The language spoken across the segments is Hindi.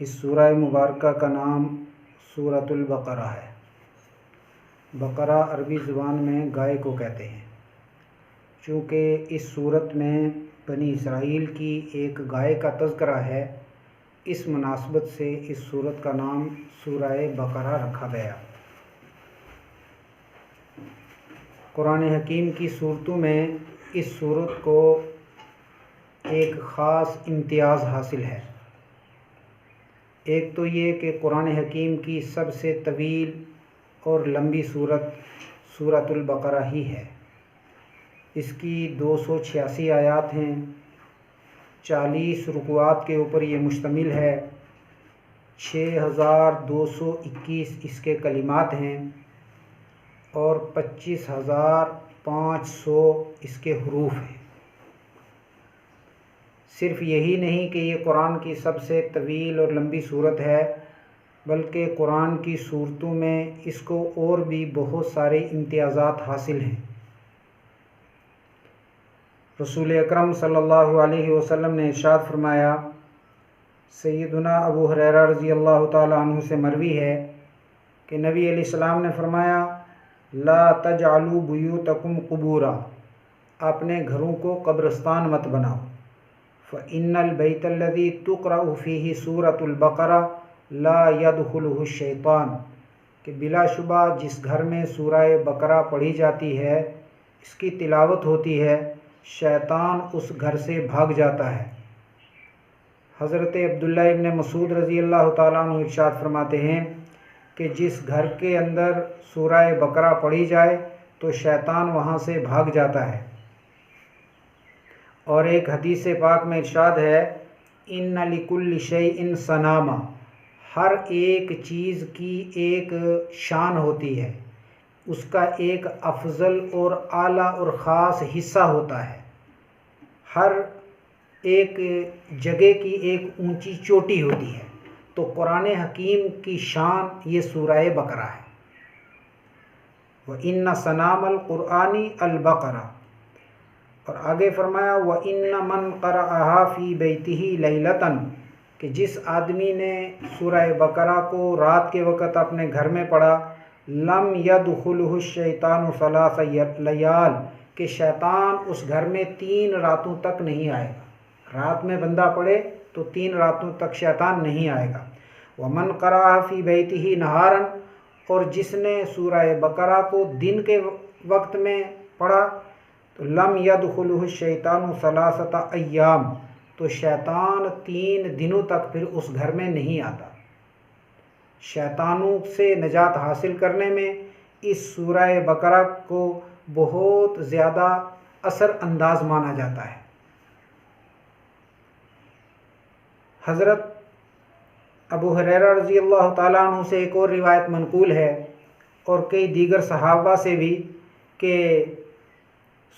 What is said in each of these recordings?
इस सूरह मुबारका का नाम सूरतुल बकरा है। बकरा अरबी ज़ुबान में गाय को कहते हैं। चूँकि इस सूरत में बनी इसराइल की एक गाय का तज़किरा है, इस मुनासबत से इस सूरत का नाम सूरह बकरा रखा गया। कुरान हकीम की सूरतों में इस सूरत को एक ख़ास इम्तियाज़ हासिल है। एक तो ये कि कुरान हकीम की सबसे तवील और लंबी सूरत सूरतुल बकरा ही है। इसकी 286 आयात हैं, 40 रुकुआत के ऊपर ये मुश्तमिल है, 6221 इसके कलिमात हैं और 25,500 इसके हरूफ हैं। सिर्फ़ यही नहीं कि ये कुरान की सबसे तवील और लंबी सूरत है, बल्कि कुरान की सूरतों में इसको और भी बहुत सारे इम्तियाज़ात हासिल हैं। रसूल अकरम सल्लल्लाहु अलैहि वसल्लम ने इरशाद फरमाया, सैयदुना अबू हुरैरा रज़ी अल्लाह ताला अन्हु से मरवी है कि नबी अलैहिस्सलाम ने फरमाया, ला तजअलू बुयूतकुम कुबूरा, अपने घरों को कब्रिस्तान मत बनाओ। फ़इन्नल बैतल्लज़ी तुक़रअु फ़ीही सूरतुल बकरा ला यदखुलुहु शैतान, कि बिलाशुबा जिस घर में सूरह बकरा पढ़ी जाती है, इसकी तिलावत होती है, शैतान उस घर से भाग जाता है। हज़रत अब्दुल्लाह इब्न मसूद रज़ी अल्लाह ताला अन्हु इरशाद फरमाते हैं कि जिस घर के अंदर सूरह बकरा पढ़ी जाए तो शैतान वहाँ से भाग जाता है। और एक हदीस पाक में इरशाद है, इन्ना लिकुल्लि शैइन सनामा, हर एक चीज़ की एक शान होती है, उसका एक अफजल और आला और ख़ास हिस्सा होता है। हर एक जगह की एक ऊंची चोटी होती है। तो कुरान हकीम की शान ये सूरह बकरा है। व इन्ना सनामल कुरानी अल बकरा, और आगे फरमाया, व इन्ना मन क़रअहा फ़ी बैतिही लैलतन, कि जिस आदमी ने सूरह बकरा को रात के वक़्त अपने घर में पढ़ा, लम यदखुलहु शैतानु सलासा लयाल, कि शैतान उस घर में 3 रातों तक नहीं आएगा। रात में बंदा पढ़े तो 3 रातों तक शैतान नहीं आएगा। व मन क़रअहा फ़ी बैतिही नहारन, और जिसने सूरह बकरा को दिन के वक्त में पढ़ा तो लम यदखुलहु शैतानु सलासता अय्याम, तो शैतान 3 दिनों तक फिर उस घर में नहीं आता। शैतानों से निजात हासिल करने में इस सूरह बकरा को बहुत ज़्यादा असर अंदाज माना जाता है। हज़रत अबू हुरैरा रज़ी अल्लाह ताला अन्हु से एक और रिवायत मनकूल है और कई दीगर सहाबा से भी कि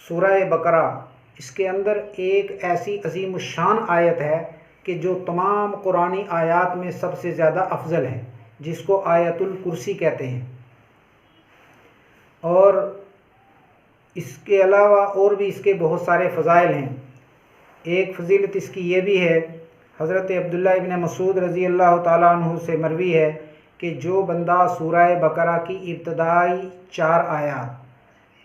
सूरह बकरा, इसके अंदर एक ऐसी अजीम शान आयत है कि जो तमाम कुरानी आयात में सबसे ज़्यादा अफजल है, जिसको आयतुल कुर्सी कहते हैं। और इसके अलावा और भी इसके बहुत सारे फ़ज़ाइल हैं। एक फ़जीलत इसकी ये भी है, हज़रत अब्दुल्लाह इब्न मसूद रज़ी अल्लाह ताला अन्हु से मरवी है कि जो बंदा सूरह बकरा की इब्तदाई 4 आयात,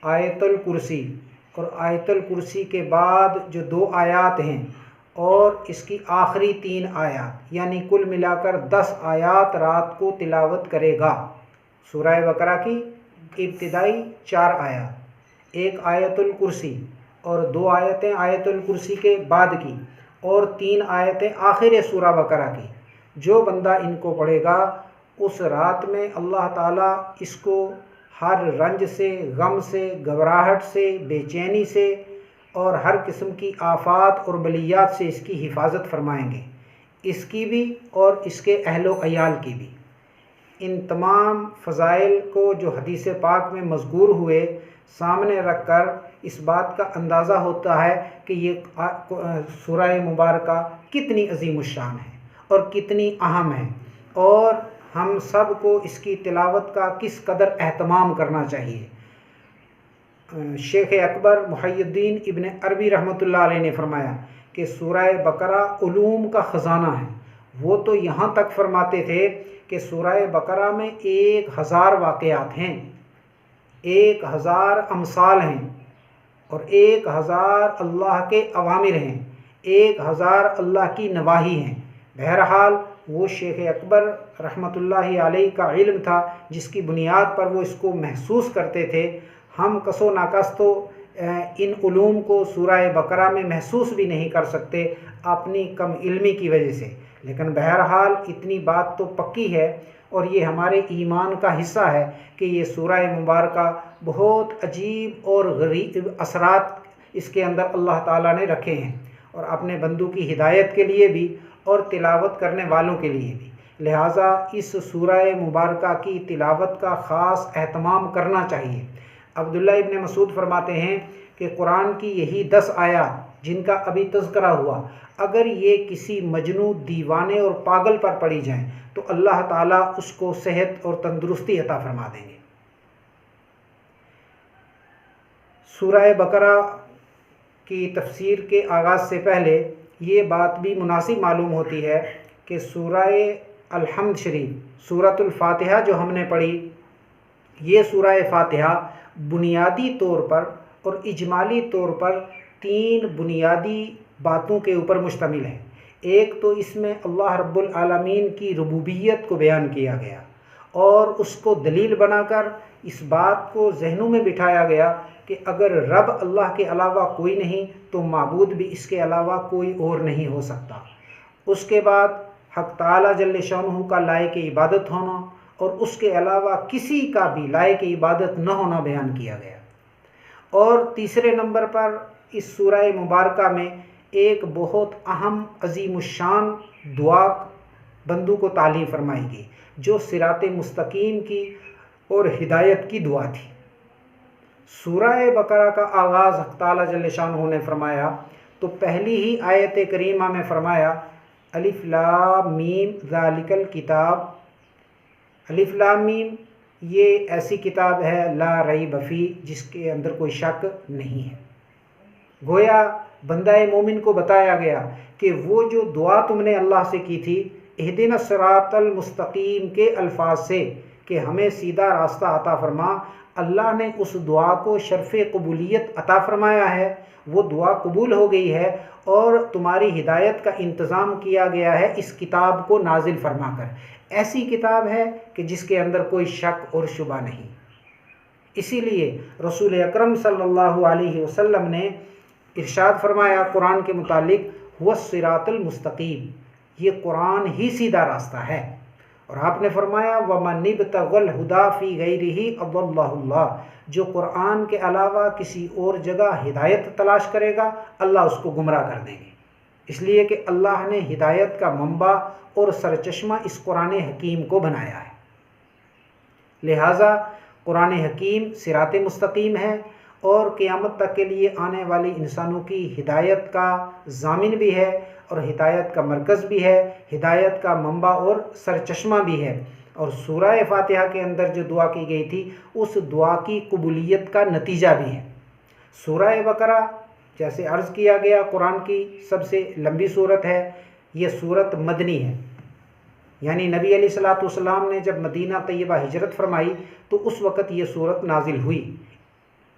आयतुल कुर्सी और आयतुल कुर्सी के बाद जो 2 आयात हैं और इसकी आखिरी 3 आयात, यानी कुल मिलाकर 10 आयात रात को तिलावत करेगा। सूरह बकरा की इब्तदाई 4 आयात, एक आयतुल कुर्सी और 2 आयतें आयतुल कुर्सी के बाद की और 3 आयतें आखिर सूरह बकरा की, जो बंदा इनको पढ़ेगा उस रात में अल्लाह ताला इसको हर रंज से, गम से, घबराहट से, बेचैनी से और हर किस्म की आफात और बलियात से इसकी हिफाजत फरमाएंगे, इसकी भी और इसके अहलो अयाल की भी। इन तमाम फ़ज़ाइल को जो हदीस पाक में मज़कूर हुए सामने रख कर इस बात का अंदाज़ा होता है कि ये सूरह मुबारका कितनी अज़ीमुश्शान है और कितनी अहम है, और हम सब को इसकी तिलावत का किस कदर एहतमाम करना चाहिए। शेख अकबर मुहय्यिद्दीन इब्न अरबी रहमतुल्लाह अलैह ने फरमाया कि सूरह बकरा उलूम का ख़जाना है। वो तो यहाँ तक फरमाते थे कि सूरह बकरा में 1000 वाक़यात हैं, 1000 अमसाल हैं और 1000 अल्लाह के अवामिर हैं, 1000 अल्लाह की नवाही हैं। बहरहाल वो शेख अकबर रहमतुल्लाहि अलैह का इल्म था जिसकी बुनियाद पर वो इसको महसूस करते थे। हम कसो नाकस तो इन उलूम को सूरह बकरा में महसूस भी नहीं कर सकते अपनी कम इल्मी की वजह से, लेकिन बहरहाल इतनी बात तो पक्की है और ये हमारे ईमान का हिस्सा है कि ये सूरह मुबारका बहुत अजीब और गरीब असरात इसके अंदर अल्लाह ताला ने रखे हैं, और अपने बंदों की हिदायत के लिए भी और तिलावत करने वालों के लिए भी। लिहाजा इस सूरह मुबारका की तिलावत का ख़ास एहतमाम करना चाहिए। अब्दुल्ला इब्न मसूद फरमाते हैं कि कुरान की यही 10 आयत जिनका अभी तज़किरा हुआ, अगर ये किसी मजनू, दीवाने और पागल पर पड़ी जाएं तो अल्लाह ताला उसको सेहत और तंदुरुस्ती अता फरमा देंगे। सूरह बकरा की तफसीर के आगाज़ से पहले ये बात भी मुनासिब मालूम होती है कि सूरह अल-हम्द शरीफ, सूरतुल फातिहा जो हमने पढ़ी, ये सूरह फातिहा बुनियादी तौर पर और इजमाली तौर पर 3 बुनियादी बातों के ऊपर मुश्तमिल है। एक तो इसमें अल्लाह रब्बुल आलमीन की रुबूबियत को बयान किया गया और उसको दलील बनाकर इस बात को जहनों में बिठाया गया कि अगर रब अल्लाह के अलावा कोई नहीं तो माबूद भी इसके अलावा कोई और नहीं हो सकता। उसके बाद हक़ ताला जल्ले शानुहु का लायक इबादत होना और उसके अलावा किसी का भी लायक इबादत न होना बयान किया गया। और तीसरे नंबर पर इस सूरह मुबारका में एक बहुत अहम अज़ीमुश्शान दुआ बंदों को तालीम फरमाई गई जो सिराते मुस्तकीम की और हिदायत की दुआ थी। सूरह बकरा का आगाज़ हक़ ताला जल्ले शानुहु ने फरमाया तो पहली ही आयत करीमा में फरमाया अलिफ लाम मीम ज़ालिकल किताब। अलिफ लाम मीम ये ऐसी किताब है ला रैब फी, जिसके अंदर कोई शक नहीं है। गोया बंदा मोमिन को बताया गया कि वो जो दुआ तुमने अल्लाह से की थी इहदिना सिरातल मुस्तकीम के अल्फाज से कि हमें सीधा रास्ता अता फरमा, अल्लाह ने उस दुआ को शर्फ़ कबूलियत अता फरमाया है। वो दुआ कबूल हो गई है और तुम्हारी हिदायत का इंतज़ाम किया गया है इस किताब को नाजिल फरमा कर। ऐसी किताब है कि जिसके अंदर कोई शक और शुबा नहीं। इसीलिए रसूल अकरम सल्लल्लाहु अलैहि वसल्लम ने इरशाद फरमाया कुरान के मुतालिक हुवा सिरातुल मुस्तकीम, ये कुरान ही सीधा रास्ता है। और आपने फरमाया वमन इब्तगल हुदा फ़ी गैरिही अज़ल्लहुल्लाह, जो कुरान के अलावा किसी और जगह हिदायत तलाश करेगा अल्लाह उसको गुमराह कर देंगे। इसलिए कि अल्लाह ने हिदायत का मंबा और सरचश्मा इस कुरान हकीम को बनाया है। लिहाजा कुरान हकीम सिराते मुस्तकीम है और क़यामत तक के लिए आने वाली इंसानों की हिदायत का ज़ामिन भी है और हिदायत का मरकज़ भी है, हिदायत का मंबा और सरचश्मा भी है। और सूरह फातिहा के अंदर जो दुआ की गई थी उस दुआ की कबूलियत का नतीजा भी है। सूरह बकरा जैसे अर्ज़ किया गया कुरान की सबसे लंबी सूरत है। ये सूरत मदनी है, यानी नबी अलैहिस्सलातु वस्सलाम ने जब मदीना तैयबा हिजरत फरमाई तो उस वक़्त ये सूरत नाजिल हुई।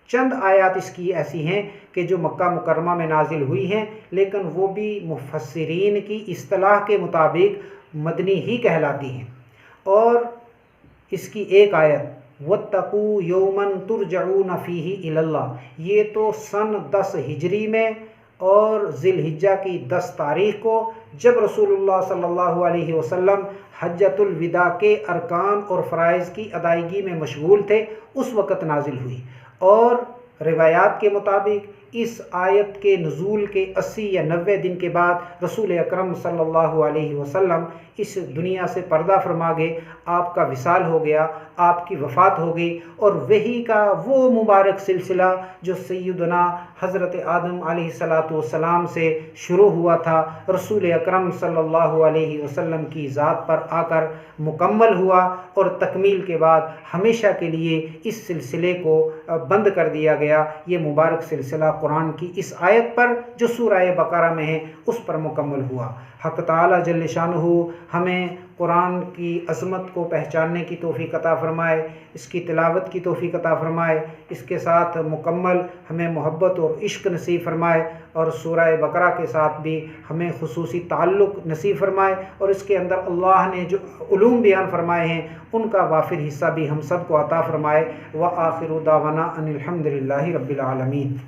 चंद आयत इसकी ऐसी हैं कि जो मक्का मुकरमा में नाजिल हुई हैं, लेकिन वो भी मुफस्सिरीन की इस्तिलाह के मुताबिक मदनी ही कहलाती हैं। और इसकी एक आयत वत्तकू यौमन तुरजऊन फ़ीही इलल्लाह, ये तो सन 10 हिजरी में और ज़िलहिज्जा की 10 तारीख़ को जब रसूलुल्लाह सल्लल्लाहु अलैहि वसल्लम हज्जतुल विदा के अरकान और फ़राइज़ की अदायगी में मशगूल थे, उस वक़्त नाजिल हुई। और रिवायात के मुताबिक इस आयत के नुज़ूल के 80 या 90 दिन के बाद रसूल अकरम सल्लल्लाहु अलैहि वसल्लम इस दुनिया से पर्दा फरमा गए, आपका विसाल हो गया, आपकी वफ़ात हो गई। और वही का वो मुबारक सिलसिला जो सैयदना हज़रत आदम अलैहिस्सलातु वस्सलाम से शुरू हुआ था, रसूल अकरम सल्लल्लाहु अलैहि वसल्लम की ज़ात पर आकर मुकम्मल हुआ और तकमील के बाद हमेशा के लिए इस सिलसिले को बंद कर दिया गया। ये मुबारक सिलसिला कुरान की इस आयत पर जो सूरह बकरा में है उस पर मुकम्मल हुआ। हक़ ताला जल्ल शानुहु हमें कुरान की अज़मत को पहचानने की तौफ़ीक़ अता फ़रमाए, इसकी तिलावत की तौफ़ीक़ अता फ़रमाए, इसके साथ मुकम्मल हमें मोहब्बत और इश्क़ नसीब फ़रमाए और सूरह बकरा के साथ भी हमें ख़ुसूसी ताल्लुक़ नसीब फ़रमाए और इसके अंदर अल्लाह ने जो उलूम बयान फ़रमाए हैं उनका वाफिर हिस्सा भी हम सब को अता फ़रमाए। व आखिरु दावाना अनिल हम्दुलिल्लाहि रब्बिल आलमीन।